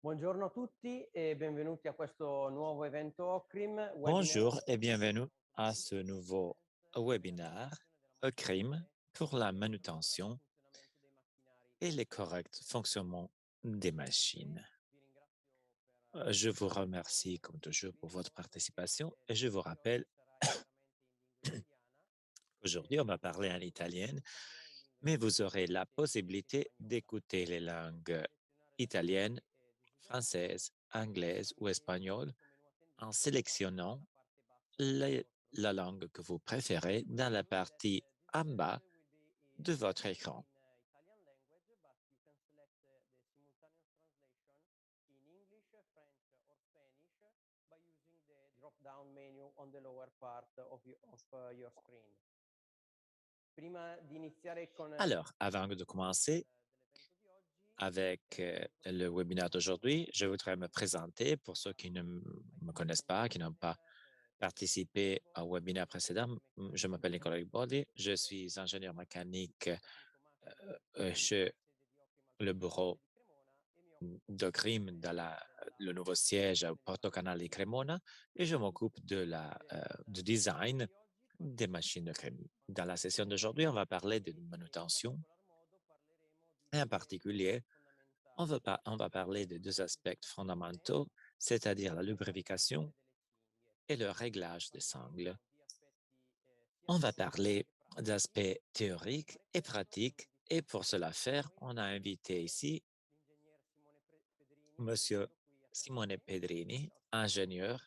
Buongiorno a tutti e benvenuti a questo nuovo evento OCRIM, webinar Bonjour et bienvenue à ce nouveau webinaire ECRIM pour la manutention et le correct fonctionnement des machines. Je vous remercie comme toujours pour votre participation et je vous rappelle, aujourd'hui on va parler en italien, mais vous aurez la possibilité d'écouter les langues italiennes, françaises, anglaises ou espagnoles en sélectionnant la langue que vous préférez dans la partie en bas de votre écran. drop-down menu on the lower part of your screen. Alors, avant de commencer avec le webinaire d'aujourd'hui, je voudrais me présenter pour ceux qui ne me connaissent pas, qui n'ont pas participé au webinaire précédent. Je m'appelle Nicolas Riboldi, je suis ingénieur mécanique chez le bureau de Crime dans le nouveau siège à Porto Canale di Cremona et je m'occupe du design des machines de crème. Dans la session d'aujourd'hui, on va parler de manutention et en particulier, on va parler de deux aspects fondamentaux, c'est-à-dire la lubrification et le réglage des sangles. On va parler d'aspects théoriques et pratiques et pour cela faire, on a invité ici Monsieur Simone Pedrini, ingénieur.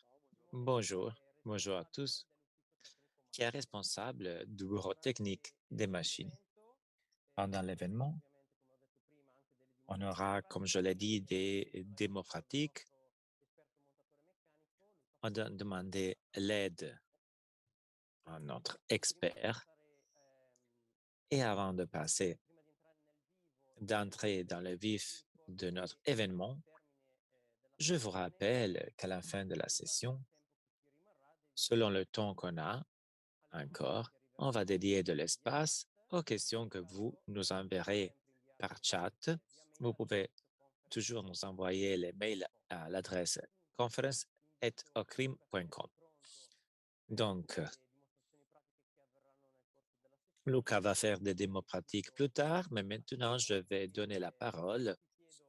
Bonjour, bonjour à tous, qui est responsable du bureau technique des machines. Pendant l'événement, on aura, comme je l'ai dit, des démos pratiques. On a demandé l'aide à notre expert. Et avant de passer, d'entrer dans le vif de notre événement, je vous rappelle qu'à la fin de la session, selon le temps qu'on a encore, on va dédier de l'espace aux questions que vous nous enverrez par chat. Vous pouvez toujours nous envoyer les mails à l'adresse conference@ocrim.com. Donc, Luca va faire des démos pratiques plus tard, mais maintenant, je vais donner la parole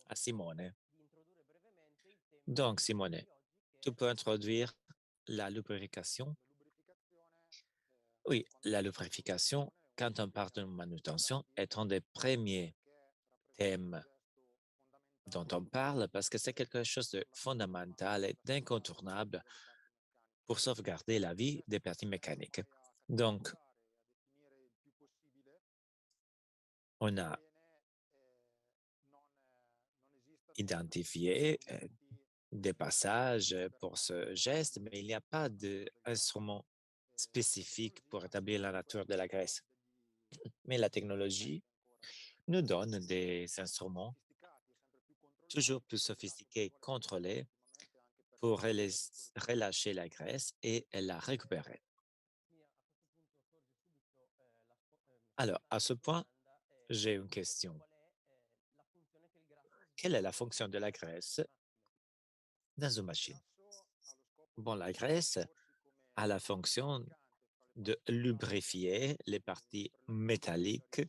à Simone. Donc, Simone, tu peux introduire la lubrification? Oui, la lubrification, quand on parle de manutention, est un des premiers thèmes dont on parle parce que c'est quelque chose de fondamental et d'incontournable pour sauvegarder la vie des parties mécaniques. Donc, on a identifié des passages pour ce geste, mais il n'y a pas d'instrument spécifique pour établir la nature de la graisse. Mais la technologie nous donne des instruments toujours plus sophistiqués et contrôlés pour relâcher la graisse et la récupérer. Alors, à ce point, j'ai une question. Quelle est la fonction de la graisse dans une machine? Bon, la graisse a la fonction de lubrifier les parties métalliques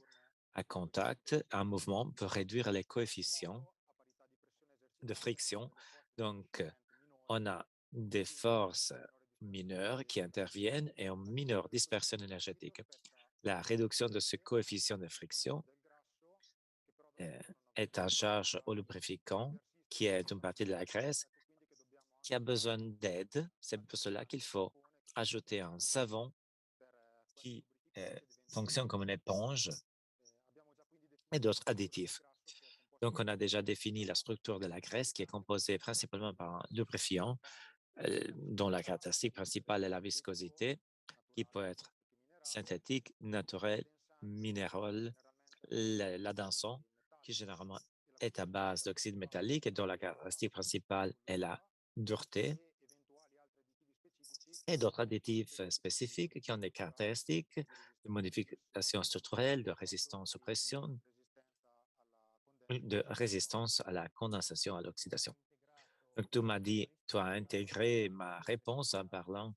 à contact en mouvement pour réduire les coefficients de friction. Donc, on a des forces mineures qui interviennent et une mineure dispersion énergétique. La réduction de ce coefficient de friction est en charge au lubrifiant, qui est une partie de la graisse, qui a besoin d'aide. C'est pour cela qu'il faut ajouter un savon qui fonctionne comme une éponge et d'autres additifs. Donc, on a déjà défini la structure de la graisse qui est composée principalement par un lubrifiant dont la caractéristique principale est la viscosité, qui peut être synthétique, naturel, minéral, l'adamson, qui généralement est à base d'oxyde métallique et dont la caractéristique principale est la dureté, et d'autres additifs spécifiques qui ont des caractéristiques de modification structurelle, de résistance aux pressions de résistance à la condensation, à l'oxydation. Donc, tu m'as dit, tu as intégré ma réponse en parlant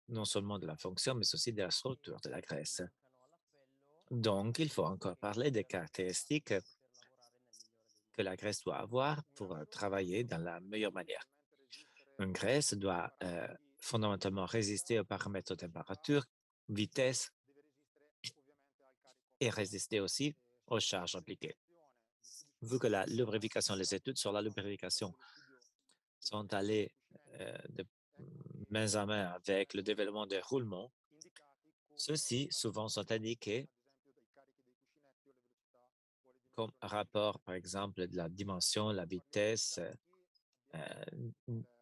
non seulement de la fonction, mais aussi de la structure de la graisse. Donc, il faut encore parler des caractéristiques que la graisse doit avoir pour travailler dans la meilleure manière. Une graisse doit fondamentalement résister aux paramètres de température, vitesse et résister aussi aux charges appliquées. Vu que la lubrification, les études sur la lubrification sont allées de main en main avec le développement des roulements, ceux-ci souvent sont indiqués comme rapport, par exemple, de la dimension, la vitesse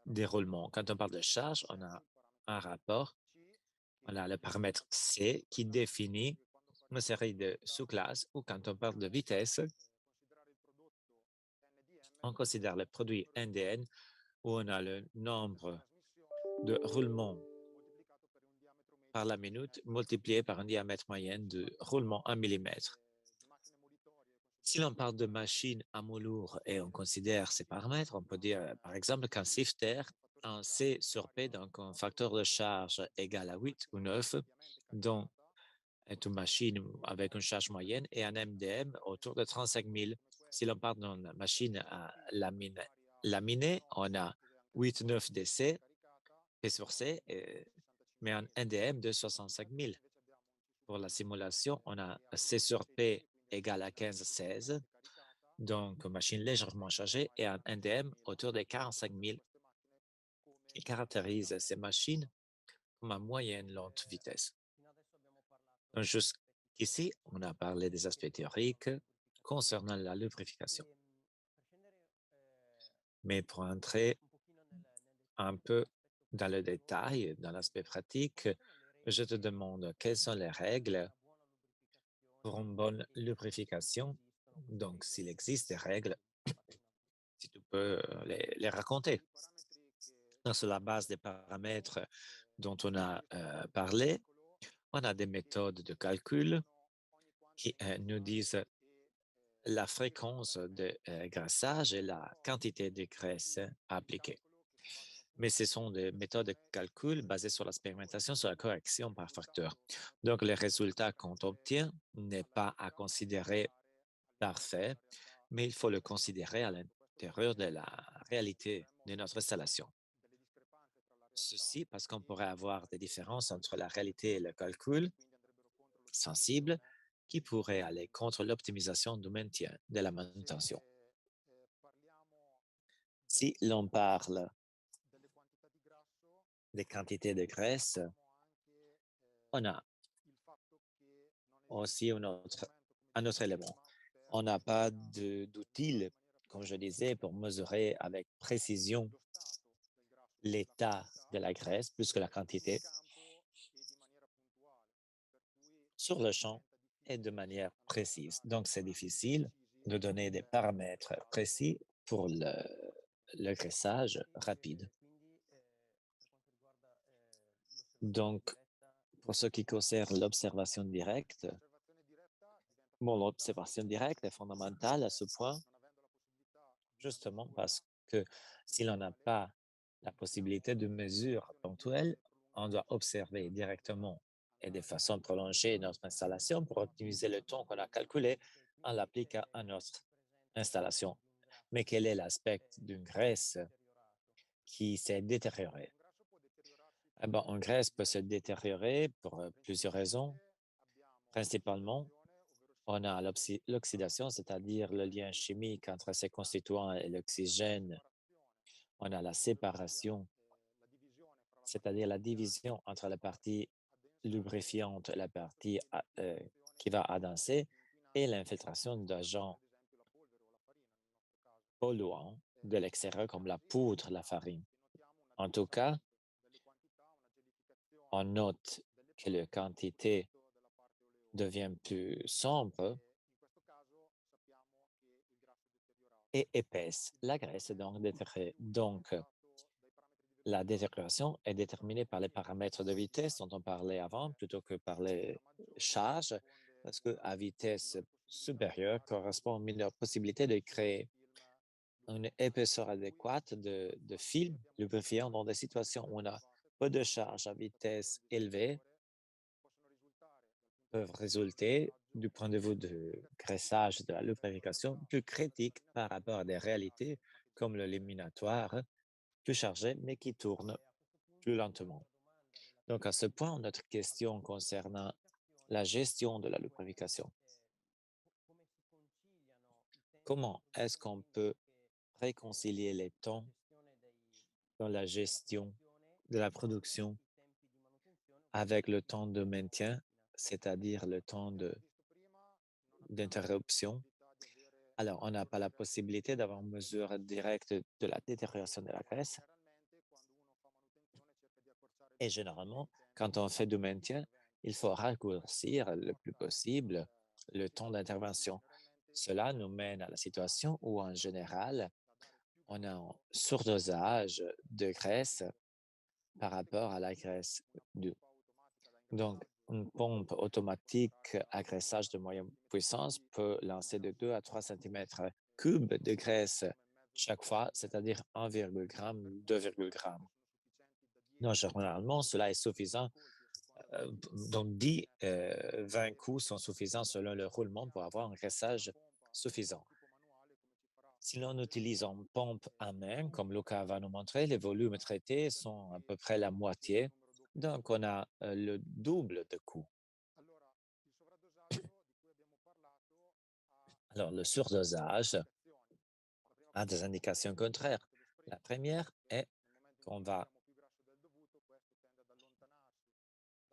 des roulements. Quand on parle de charge, on a un rapport, on a le paramètre C qui définit une série de sous-classes, ou quand on parle de vitesse, on considère le produit NDN où on a le nombre de roulements par la minute multiplié par un diamètre moyen de roulement 1 millimètre. Si l'on parle de machine à moulure et on considère ces paramètres, on peut dire par exemple qu'un shifter a un C sur P, donc un facteur de charge égal à 8 ou 9, dont est une machine avec une charge moyenne, et un MDM autour de 35 000. Si l'on parle d'une machine à laminer, on a 8-9 DC, P sur C, mais un NDM de 65 000. Pour la simulation, on a C sur P égale à 15-16, donc une machine légèrement chargée, et un NDM autour de 45 000, qui caractérise ces machines comme une moyenne lente vitesse. Donc, jusqu'ici, on a parlé des aspects théoriques concernant la lubrification. Mais pour entrer un peu dans le détail, dans l'aspect pratique, je te demande quelles sont les règles pour une bonne lubrification. Donc, s'il existe des règles, si tu peux les raconter. Donc, sur la base des paramètres dont on a parlé, on a des méthodes de calcul qui nous disent la fréquence de graissage et la quantité de graisse appliquée. Mais ce sont des méthodes de calcul basées sur l'expérimentation, sur la correction par facteur. Donc, le résultat qu'on obtient n'est pas à considérer parfait, mais il faut le considérer à l'intérieur de la réalité de notre installation. Ceci parce qu'on pourrait avoir des différences entre la réalité et le calcul sensible qui pourraient aller contre l'optimisation du maintien de la manutention. Si l'on parle des quantités de graisse, on a aussi un autre élément. On n'a pas d'outils, comme je disais, pour mesurer avec précision l'état de la graisse plus que la quantité sur le champ et de manière précise. Donc, c'est difficile de donner des paramètres précis pour le graissage rapide. Donc, pour ce qui concerne l'observation directe, l'observation directe est fondamentale à ce point, justement parce que si l'on n'a pas la possibilité de mesure ponctuelle, on doit observer directement et de façon prolongée notre installation pour optimiser le temps qu'on a calculé en l'appliquant à notre installation. Mais quel est l'aspect d'une graisse qui s'est détériorée? Eh ben, une graisse peut se détériorer pour plusieurs raisons. Principalement, on a l'oxydation, c'est-à-dire le lien chimique entre ses constituants et l'oxygène. On a la séparation, c'est-à-dire la division entre la partie lubrifiante et la partie qui va adanser, et l'infiltration d'agents polluants de l'extérieur comme la poudre, la farine. En tout cas, on note que la quantité devient plus sombre et épaisse. La graisse est donc détériorée. Donc, la détérioration est déterminée par les paramètres de vitesse dont on parlait avant, plutôt que par les charges. parce qu'à vitesse supérieure correspond à une meilleure possibilité de créer une épaisseur adéquate de film lubrifiant dans des situations où on a peu de charge à vitesse élevée peuvent résulter, du point de vue de graissage de la lubrification, plus critique par rapport à des réalités comme l'éliminatoire, plus chargé, mais qui tourne plus lentement. Donc, à ce point, notre question concernant la gestion de la lubrification. Comment est-ce qu'on peut réconcilier les temps dans la gestion de la production avec le temps de maintien, c'est-à-dire le temps d'interruption? Alors, on n'a pas la possibilité d'avoir une mesure directe de la détérioration de la graisse. Et généralement, quand on fait du maintien, il faut raccourcir le plus possible le temps d'intervention. Cela nous mène à la situation où, en général, on a un surdosage de graisse par rapport à la graisse due. Donc, une pompe automatique à graissage de moyenne puissance peut lancer de 2 à 3 cm3 de graisse chaque fois, c'est-à-dire 1,2 g, 2,2 g. Non, généralement, cela est suffisant. Donc, 10-20 coups sont suffisants selon le roulement pour avoir un graissage suffisant. Si l'on utilise une pompe à main, comme Luca va nous montrer, les volumes traités sont à peu près la moitié. Donc, on a le double de coûts. Alors, le surdosage a des indications contraires. La première est qu'on va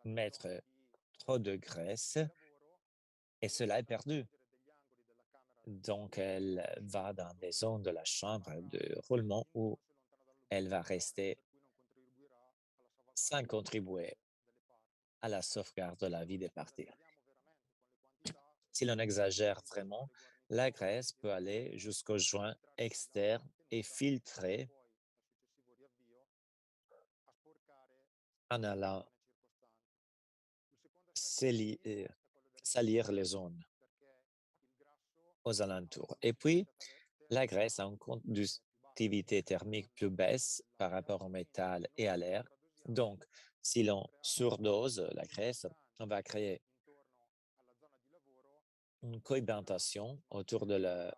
mettre trop de graisse et cela est perdu. Donc, elle va dans des zones de la chambre de roulement où elle va rester sans contribuer à la sauvegarde de la vie des parties. Si l'on exagère vraiment, la graisse peut aller jusqu'aux joints externes et filtrer en allant salir les zones aux alentours. Et puis, la graisse a une conductivité thermique plus basse par rapport au métal et à l'air. Donc, si l'on surdose la graisse, on va créer une cohabitation autour de la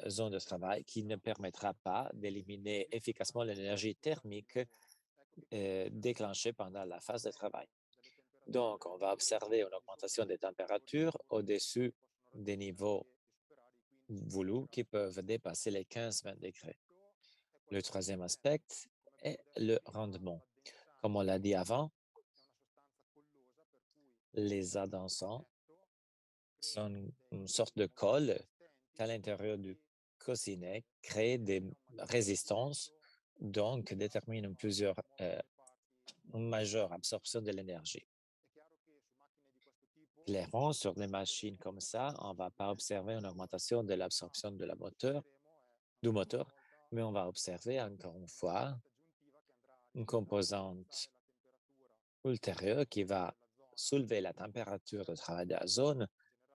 zone de travail qui ne permettra pas d'éliminer efficacement l'énergie thermique déclenchée pendant la phase de travail. Donc, on va observer une augmentation des températures au-dessus des niveaux voulus qui peuvent dépasser les 15-20 degrés. Le troisième aspect est le rendement. Comme on l'a dit avant, les adhésants sont une sorte de colle qu'à l'intérieur du coussinet crée des résistances, donc détermine une majeure absorption de l'énergie. Clairement, sur des machines comme ça, on ne va pas observer une augmentation de l'absorption du moteur, mais on va observer encore une fois une composante ultérieure qui va soulever la température de travail de la zone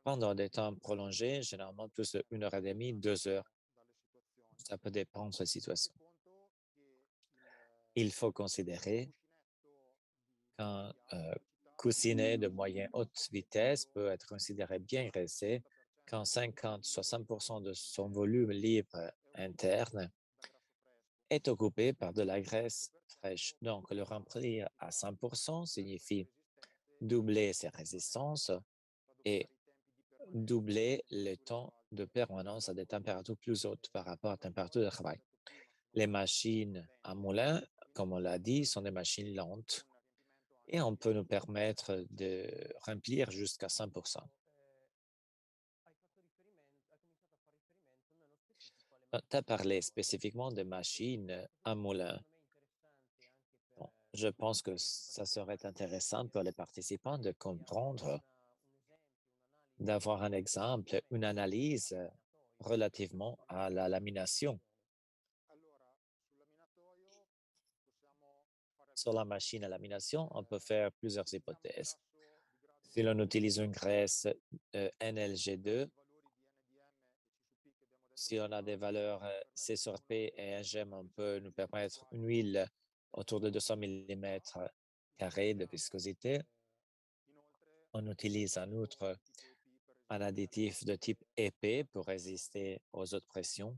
pendant des temps prolongés, généralement plus de 1 heure et demie, 2 heures. Ça peut dépendre de la situation. Il faut considérer qu'un coussinet de moyenne haute vitesse peut être considéré bien graissé quand 50-60% de son volume libre interne est occupé par de la graisse fraîche. Donc, le remplir à 100% signifie doubler ses résistances et doubler le temps de permanence à des températures plus hautes par rapport à la température de travail. Les machines à moulin, comme on l'a dit, sont des machines lentes et on peut nous permettre de remplir jusqu'à 100%. Tu as parlé spécifiquement de machines à moulin. Bon, je pense que ça serait intéressant pour les participants de comprendre, d'avoir un exemple, une analyse relativement à la lamination. Sur la machine à lamination, on peut faire plusieurs hypothèses. Si l'on utilise une graisse NLG2, si on a des valeurs C sur P et NGM, on peut nous permettre une huile autour de 200 millimètres carrés de viscosité. On utilise en outre un additif de type épais pour résister aux hautes pressions.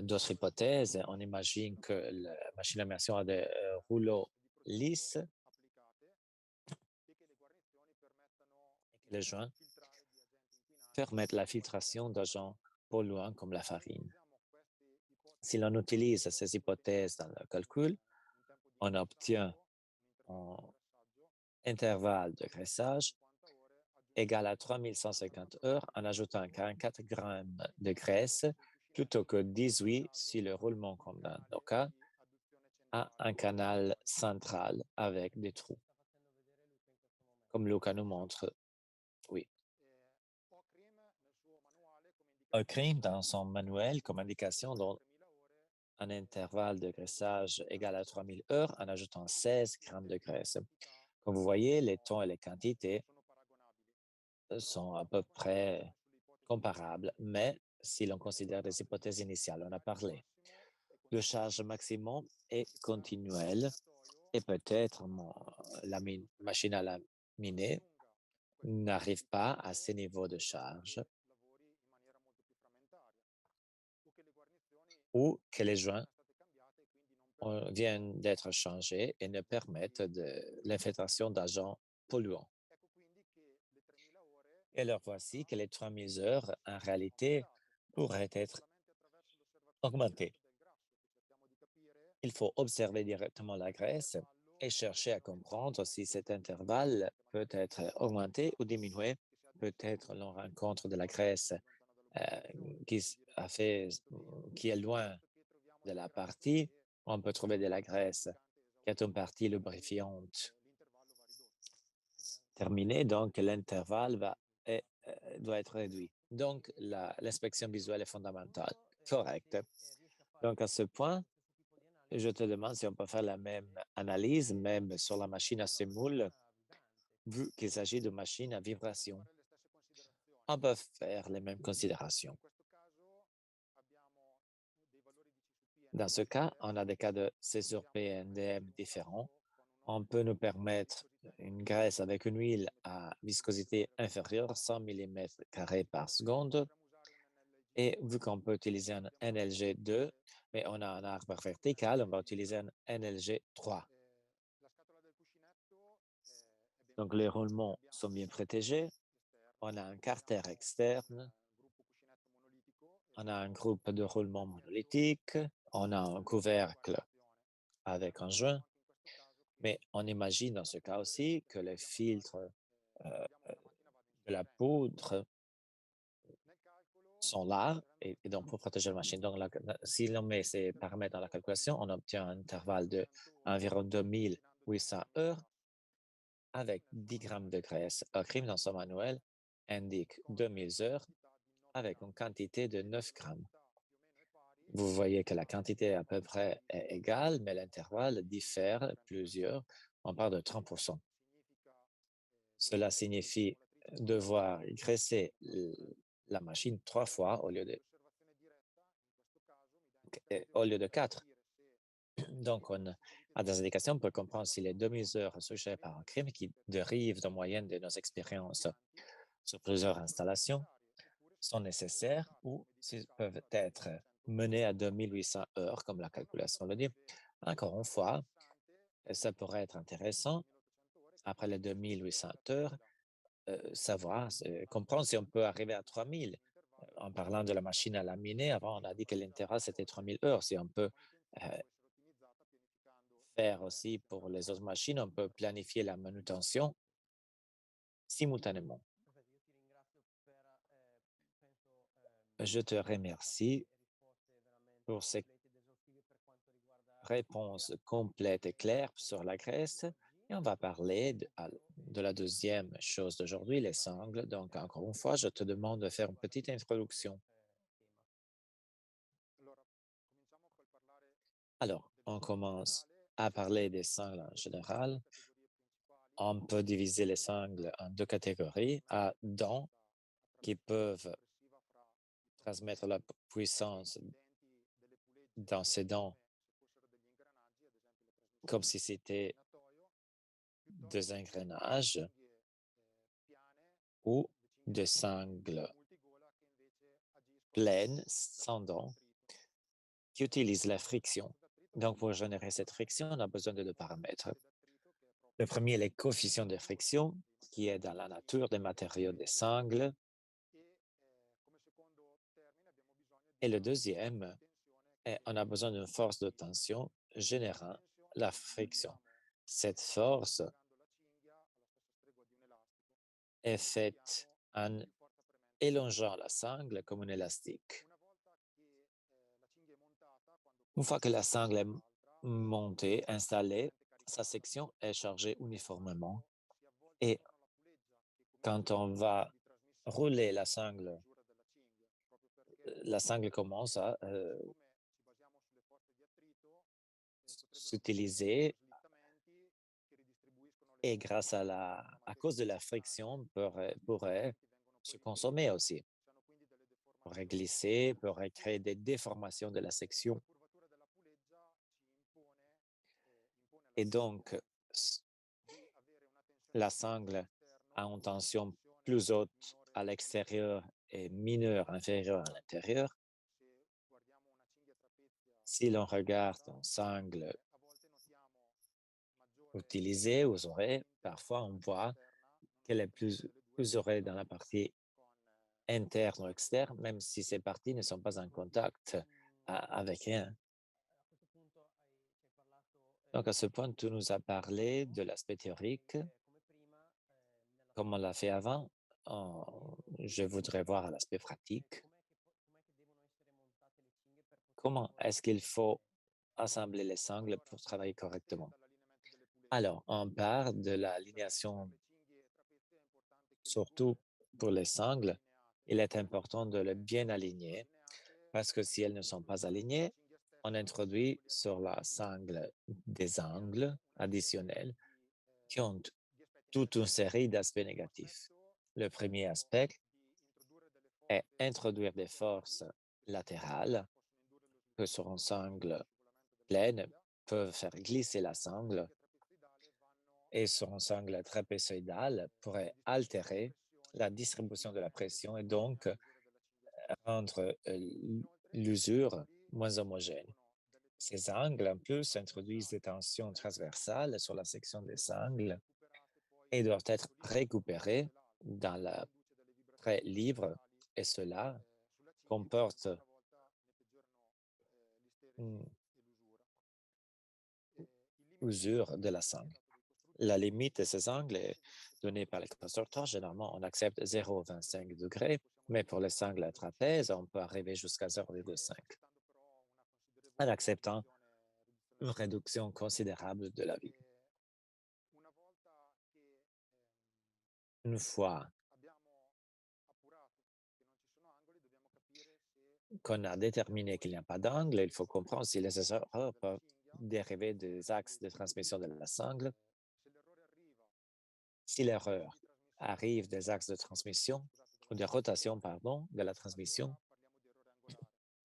D'autres hypothèses, on imagine que la machine à immersion a des rouleaux lisses et que les joints permettent la filtration d'agents polluants comme la farine. Si l'on utilise ces hypothèses dans le calcul, on obtient un intervalle de graissage égal à 3150 heures en ajoutant 44 grammes de graisse plutôt que 18 si le roulement, comme dans nos cas, a un canal central avec des trous, comme Luca nous montre. Oui. Ocrim, dans son manuel, comme indication, donne un intervalle de graissage égal à 3000 heures en ajoutant 16 grammes de graisse. Comme vous voyez, les tons et les quantités sont à peu près comparables, mais si l'on considère les hypothèses initiales, on a parlé. Le charge maximum est continuel et peut-être la machine à laminer n'arrive pas à ces niveaux de charge ou que les joints viennent d'être changés et ne permettent de l'infiltration d'agents polluants. Et alors voici que les 3000 heures, en réalité, pourraient être augmentées. Il faut observer directement la graisse et chercher à comprendre si cet intervalle peut être augmenté ou diminué. Peut-être l'on rencontre de la graisse euh, qui, qui est loin de la partie. On peut trouver de la graisse qui est une partie lubrifiante terminée, donc l'intervalle doit être réduit. Donc, l'inspection visuelle est fondamentale. Correct. Donc, à ce point, je te demande si on peut faire la même analyse, même sur la machine à semoule, vu qu'il s'agit de machines à vibration. On peut faire les mêmes considérations. Dans ce cas, on a des cas de césure PNDM différents. On peut nous permettre une graisse avec une huile à viscosité inférieure, 100 mm² par seconde. Et vu qu'on peut utiliser un NLG2, mais on a un arbre vertical, on va utiliser un NLG3. Donc, les roulements sont bien protégés. On a un carter externe. On a un groupe de roulement monolithique. On a un couvercle avec un joint. Mais on imagine dans ce cas aussi que les filtres de la poudre sont là et donc pour protéger la machine. Donc, si l'on met ces paramètres dans la calculation, on obtient un intervalle de environ 2800 heures avec 10 grammes de graisse. Ocrim, dans son manuel, indique 2000 heures avec une quantité de 9 grammes. Vous voyez que la quantité à peu près est égale, mais l'intervalle diffère plusieurs. On parle de 30%. Cela signifie devoir graisser la machine 3 fois au lieu de 4. Donc, on a des indications pour comprendre si les demi-heures suggérées par un crime qui dérivent de moyenne de nos expériences sur plusieurs installations sont nécessaires ou s'ils peuvent être menés à 2800 heures, comme la calculation le dit. Encore une fois, ça pourrait être intéressant, après les 2800 heures, savoir, comprendre si on peut arriver à 3000. En parlant de la machine à laminer, avant, on a dit que l'intervalle, c'était 3000 heures. Si on peut euh, faire aussi pour les autres machines, on peut planifier la manutention simultanément. Je te remercie pour ces réponses complètes et claires sur la graisse. Et on va parler de la deuxième chose d'aujourd'hui, les sangles. Donc, encore une fois, je te demande de faire une petite introduction. Alors, on commence à parler des sangles en général. On peut diviser les sangles en deux catégories, à dents qui peuvent transmettre la puissance dans ces dents comme si c'était des engrenages ou des sangles pleines, sans dents, qui utilisent la friction. Donc, pour générer cette friction, on a besoin de deux paramètres. Le premier est le coefficient de friction, qui est dans la nature des matériaux des sangles. Et le deuxième est on a besoin d'une force de tension générant la friction. Cette force est faite en élongeant la sangle comme un élastique. Une fois que la sangle est montée, installée, sa section est chargée uniformément. Et quand on va rouler la sangle commence à s'utiliser et à cause de la friction, pourrait se consommer aussi, pourrait glisser, pourrait créer des déformations de la section. Et donc, la sangle a une tension plus haute à l'extérieur et mineure, inférieure à l'intérieur. Si l'on regarde une sangle utilisée aux oreilles, parfois on voit qu'elle est plus oreille dans la partie interne ou externe, même si ces parties ne sont pas en contact avec rien. Donc, à ce point, tu nous as parlé de l'aspect théorique, comme on l'a fait avant. Je voudrais voir l'aspect pratique. Comment est-ce qu'il faut assembler les sangles pour travailler correctement? Alors, on part de l'alignation, surtout pour les sangles. Il est important de les bien aligner parce que si elles ne sont pas alignées, on introduit sur la sangle des angles additionnels qui ont toute une série d'aspects négatifs. Le premier aspect est introduire des forces latérales que sur une sangle pleine peuvent faire glisser la sangle et sur une sangle trapézoïdale pourrait altérer la distribution de la pression et donc rendre l'usure moins homogène. Ces angles, en plus, introduisent des tensions transversales sur la section des sangles et doivent être récupérées dans la trait libre et cela comporte une usure de la sangle. La limite de ces angles est donnée par le constructeur. Généralement, on accepte 0,25 degrés, mais pour les sangles à trapèze, on peut arriver jusqu'à 0,5 en acceptant une réduction considérable de la vie. Une fois qu'on a déterminé qu'il n'y a pas d'angle, il faut comprendre si les erreurs peuvent dériver des axes de transmission de la sangle. Si l'erreur arrive des axes de transmission, ou de rotation, pardon, de la transmission,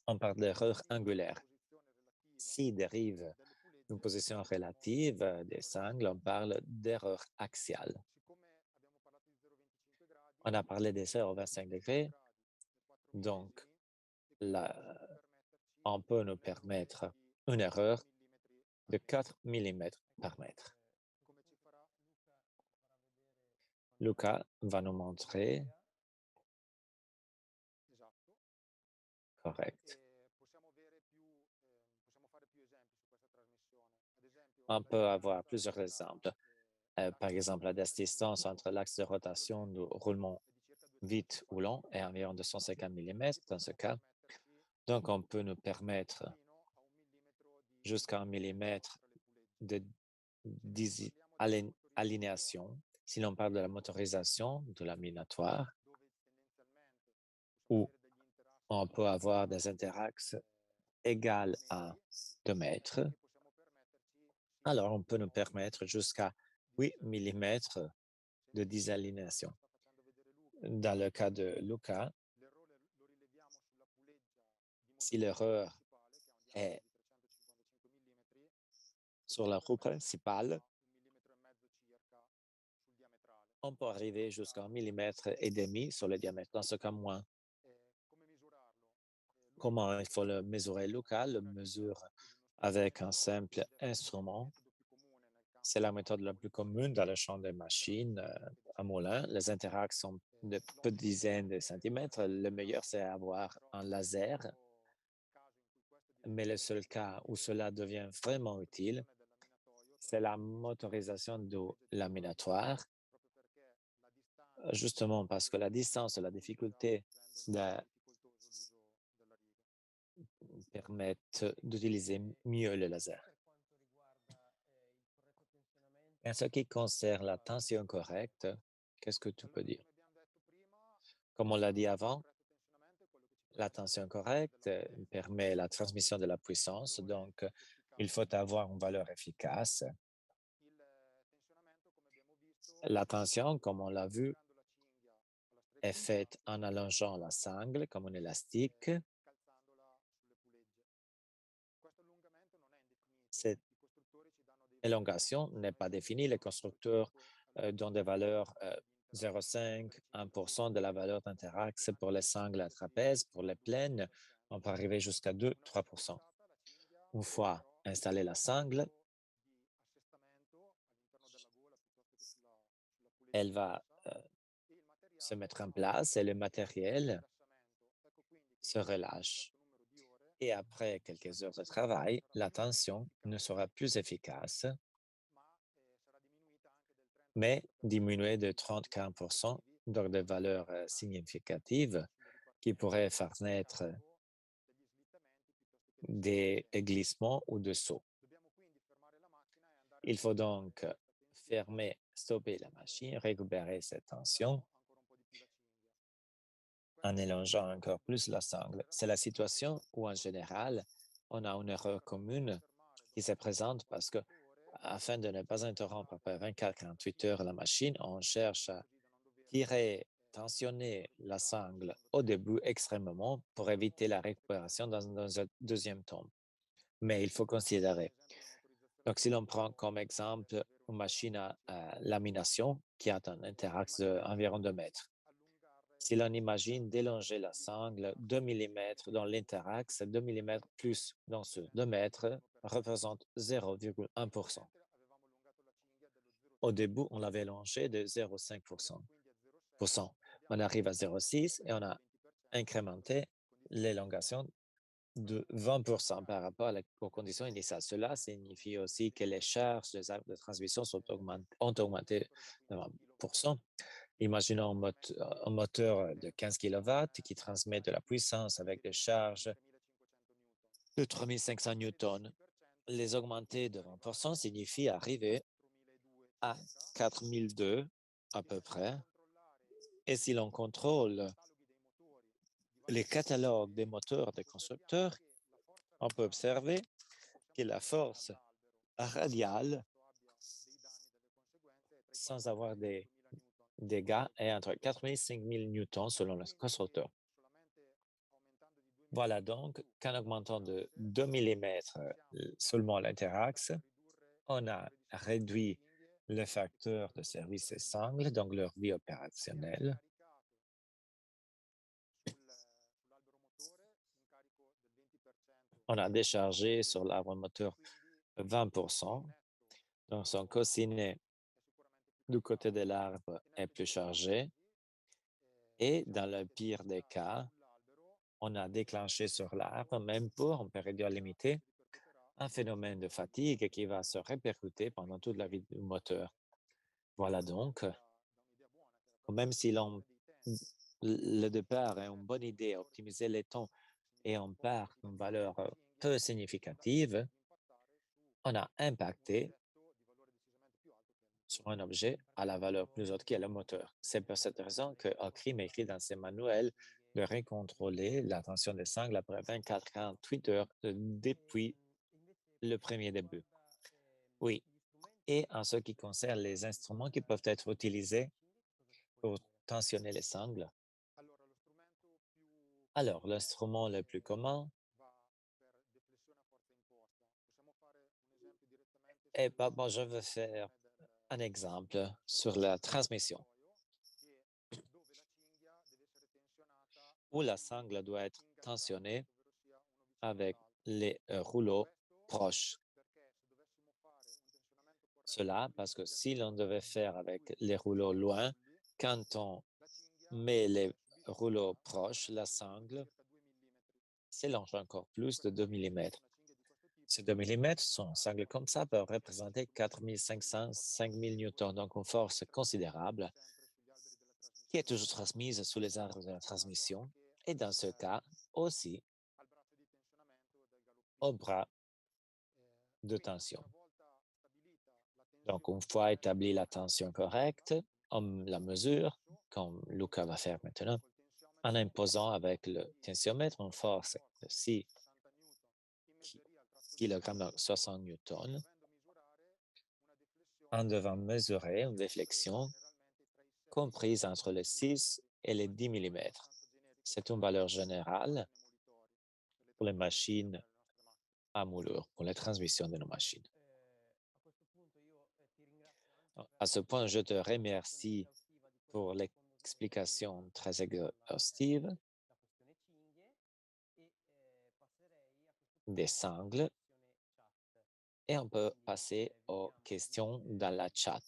on parle d'erreur angulaire. Si dérive une position relative des sangles, on parle d'erreur axiale. On a parlé des 0,25 degrés, donc là, on peut nous permettre une erreur de 4 mm par mètre. Luca va nous montrer. Correct. On peut avoir plusieurs exemples. Par exemple, la distance entre l'axe de rotation du roulement vite ou lent est environ 250 mm dans ce cas. Donc, on peut nous permettre jusqu'à 1 millimètre de alignation si l'on parle de la motorisation de laminatoire, où on peut avoir des interaxes égales à 2 mètres. Alors, on peut nous permettre jusqu'à 8 millimètres de désalignation. Dans le cas de Luca, si l'erreur est sur la roue principale, on peut arriver jusqu'à 1,5 mm sur le diamètre, dans ce cas moins. Comment il faut le mesurer? Luca le mesure avec un simple instrument. C'est la méthode la plus commune dans le champ des machines à moulin. Les interactions sont de peu dizaines de centimètres. Le meilleur, c'est avoir un laser, mais le seul cas où cela devient vraiment utile, c'est la motorisation du laminatoire, justement parce que la distance et la difficulté permettent d'utiliser mieux le laser. En ce qui concerne la tension correcte, qu'est-ce que tu peux dire? Comme on l'a dit avant, la tension correcte permet la transmission de la puissance, donc il faut avoir une valeur efficace. La tension, comme on l'a vu, est faite en allongeant la sangle comme un élastique. Cette élongation n'est pas définie. Les constructeurs donnent des valeurs 0,5, 1% de la valeur d'interaxe pour les sangles à trapèze. Pour les plaines, on peut arriver jusqu'à 2-3%. Une fois installée la sangle, elle va se mettre en place et le matériel se relâche. Et après quelques heures de travail, la tension ne sera plus efficace, mais diminuée de 30-40%, donc des valeurs significatives qui pourraient faire naître des glissements ou des sauts. Il faut donc fermer, stopper la machine, récupérer cette tension en élongeant encore plus la sangle. C'est la situation où, en général, on a une erreur commune qui se présente parce que, afin de ne pas interrompre après 24-48 heures la machine, on cherche à tirer, tensionner la sangle au début extrêmement pour éviter la récupération dans un deuxième temps. Mais il faut considérer. Donc, si l'on prend comme exemple une machine à lamination qui a un interaxe d'environ 2 mètres, si l'on imagine d'élonger la sangle 2 mm dans l'interaxe, 2 mm plus dans ce 2 mètres représente 0,1%. Au début, on l'avait élongé de 0,5%. On arrive à 0,6 et on a incrémenté l'élongation de 20% par rapport aux conditions initiales. Cela signifie aussi que les charges des arbres de transmission ont augmenté de 20%. Imaginons un moteur de 15 kW qui transmet de la puissance avec des charges de 3500 newtons. Les augmenter de 20% signifie arriver à 4002 à peu près. Et si l'on contrôle les catalogues des moteurs des constructeurs, on peut observer que la force radiale, sans avoir des dégâts, est entre 4000 et 5000 newtons selon le constructeur. Voilà donc qu'en augmentant de 2 mm seulement l'interaxe, on a réduit le facteur de service des sangles, donc leur vie opérationnelle. On a déchargé sur l'arbre moteur 20%, donc son cosinet du côté de l'arbre est plus chargé. Et dans le pire des cas, on a déclenché sur l'arbre, même pour une période limitée, un phénomène de fatigue qui va se répercuter pendant toute la vie du moteur. Voilà donc, même si le départ est une bonne idée, optimiser les temps et on part d'une valeur peu significative, on a impacté sur un objet à la valeur plus haute qui est le moteur. C'est pour cette raison que Ocrim écrit dans ses manuels de recontrôler la tension des sangles après 24-48 heures depuis le premier début. Oui, Et en ce qui concerne les instruments qui peuvent être utilisés pour tensionner les sangles, alors l'instrument le plus commun est, bon, je vais faire un exemple sur la transmission, où la sangle doit être tensionnée avec les rouleaux proches. Cela parce que si l'on devait faire avec les rouleaux loin, quand on met les rouleaux proches, la sangle s'élonge encore plus de 2 millimètres. Ces 2 millimètres sont sangles comme ça peuvent représenter 4500, 5000 newtons, donc une force considérable qui est toujours transmise sous les arbres de la transmission et dans ce cas aussi au bras de tension. Donc, une fois établie la tension correcte, on la mesure, comme Luca va faire maintenant, en imposant avec le tensiomètre une force de 6 kg, donc 60 newtons, en devant mesurer une déflexion comprise entre les 6 et les 10 millimètres. C'est une valeur générale pour les machines à moulure, pour la transmission de nos machines. À ce point, je te remercie pour l'explication très exhaustive des sangles et on peut passer aux questions dans la chat.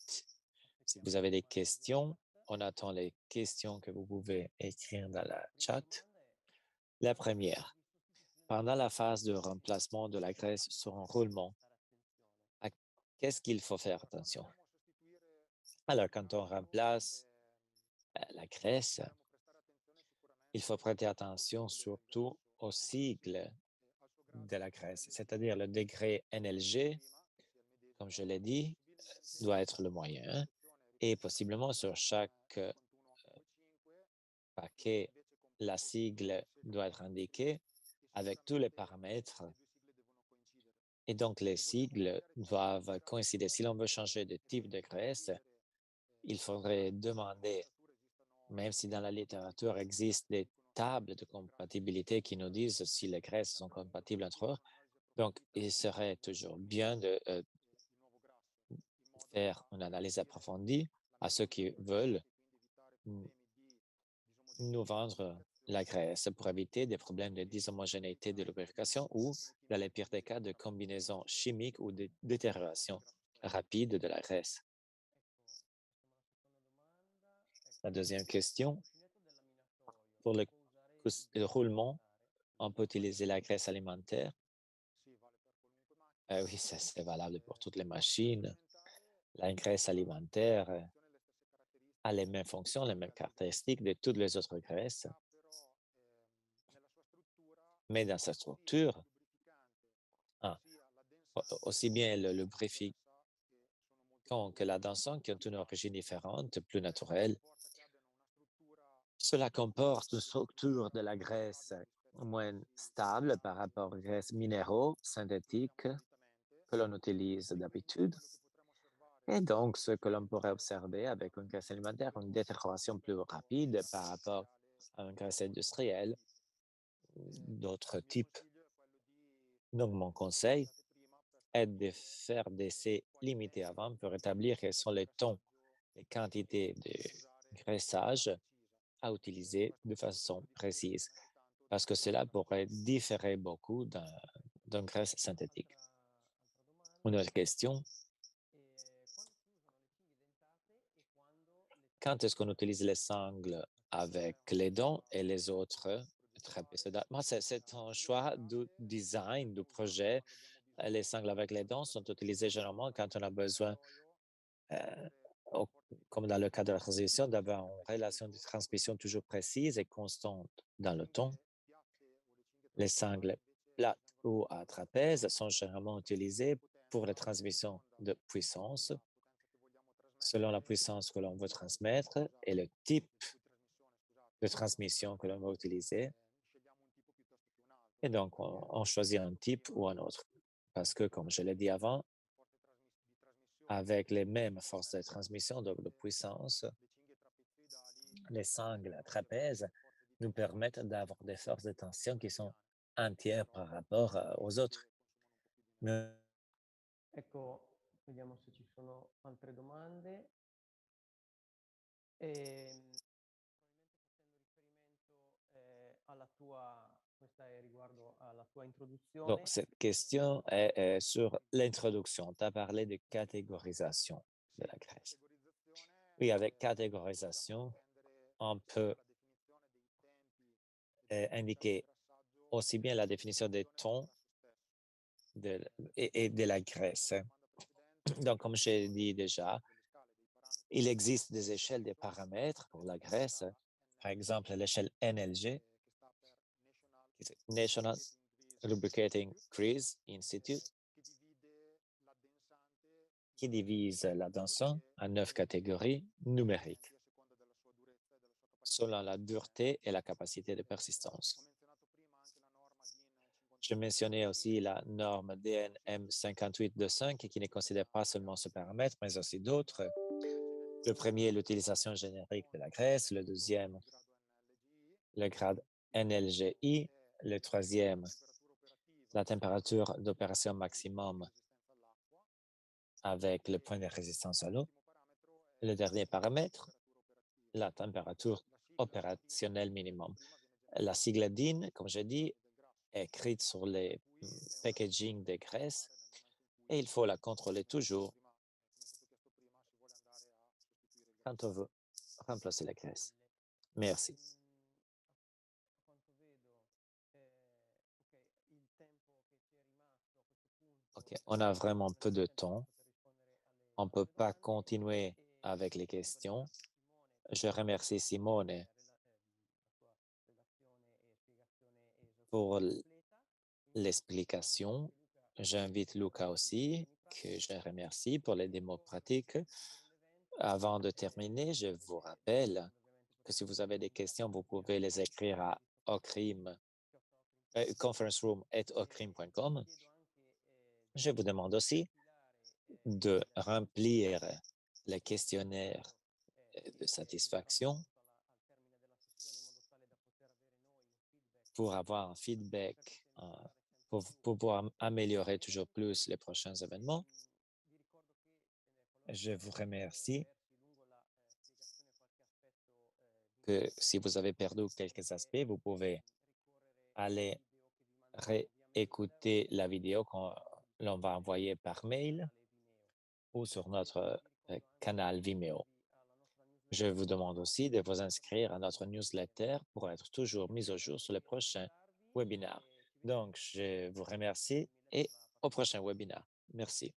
Si vous avez des questions, on attend les questions que vous pouvez écrire dans la chat. La première, pendant la phase de remplacement de la graisse sur un roulement, à qu'est-ce qu'il faut faire attention? Alors, quand on remplace la graisse, il faut prêter attention surtout au cycle de la graisse, c'est-à-dire le degré NLG, comme je l'ai dit, doit être le moyen et possiblement sur chaque paquet, la sigle doit être indiquée avec tous les paramètres et donc les sigles doivent coïncider. Si l'on veut changer de type de graisse, il faudrait demander, même si dans la littérature existe des tables de compatibilité qui nous disent si les graisses sont compatibles entre eux, donc il serait toujours bien de faire une analyse approfondie à ceux qui veulent nous vendre la graisse pour éviter des problèmes de dishomogénéité de lubrification ou, dans les pires des cas, de combinaison chimique ou de détérioration rapide de la graisse. La deuxième question, pour le roulement, on peut utiliser la graisse alimentaire. Oui, ça c'est valable pour toutes les machines. La graisse alimentaire a les mêmes fonctions, les mêmes caractéristiques de toutes les autres graisses, mais dans sa structure, aussi bien le lubrifiant que l'adhésant qui ont une origine différente, plus naturelle. Cela comporte une structure de la graisse moins stable par rapport aux graisses minéraux synthétiques que l'on utilise d'habitude. Et donc, ce que l'on pourrait observer avec une graisse alimentaire, une détérioration plus rapide par rapport à une graisse industrielle d'autres types. Donc, mon conseil est de faire des essais limités avant pour établir quels sont les tons, les quantités de graissage à utiliser de façon précise, parce que cela pourrait différer beaucoup d'une graisse synthétique. Une autre question, quand est-ce qu'on utilise les sangles avec les dents et les autres trapézoïdales? Moi, c'est un choix du design, du projet. Les sangles avec les dents sont utilisées généralement quand on a besoin, euh, comme dans le cas de la transition, d'avoir une relation de transmission toujours précise et constante dans le temps. Les sangles plates ou à trapèze sont généralement utilisées pour la transmission de puissance selon la puissance que l'on veut transmettre et le type de transmission que l'on va utiliser. Et donc, on choisit un type ou un autre. Parce que, comme je l'ai dit avant, avec les mêmes forces de transmission de puissance. Les sangles trapèzes nous permettent d'avoir des forces de tension qui sont entières par rapport aux autres. Mais Ecco, vediamo se ci sono altre domande. Questa è riguardo alla tua donc, introduzione. cette question est sur l'introduction. Tu as parlé de catégorisation de la graisse. Oui, avec catégorisation, on peut indiquer aussi bien la définition des tons et de la graisse. Donc, comme j'ai dit déjà, il existe des échelles de paramètres pour la graisse. Par exemple, l'échelle NLG, qui est National Lubricating Grease Institute, qui divise la tension en 9 catégories numériques, selon la dureté et la capacité de persistance. Je mentionnais aussi la norme DNM 5825 qui ne considère pas seulement ce paramètre, mais aussi d'autres. Le premier, l'utilisation générique de la graisse. Le deuxième, le grade NLGI. Le troisième, la température d'opération maximum avec le point de résistance à l'eau. Le dernier paramètre, la température opérationnelle minimum. La sigle DIN, comme j'ai dit, est écrite sur les packaging des graisses et il faut la contrôler toujours quand on veut remplacer la graisse. Merci. OK, on a vraiment peu de temps. On ne peut pas continuer avec les questions. Je remercie Simone pour l'explication. J'invite Luca aussi, que je remercie pour les démos pratiques. Avant de terminer, je vous rappelle que si vous avez des questions, vous pouvez les écrire à ocrim, conferenceroom@ocrim.com. Je vous demande aussi de remplir le questionnaire de satisfaction pour avoir un feedback, pour pouvoir améliorer toujours plus les prochains événements. Je vous remercie que si vous avez perdu quelques aspects, vous pouvez aller réécouter la vidéo qu'on l'on va envoyer par mail ou sur notre canal Vimeo. Je vous demande aussi de vous inscrire à notre newsletter pour être toujours mis au jour sur les prochains webinaires. Donc, je vous remercie et au prochain webinaire. Merci.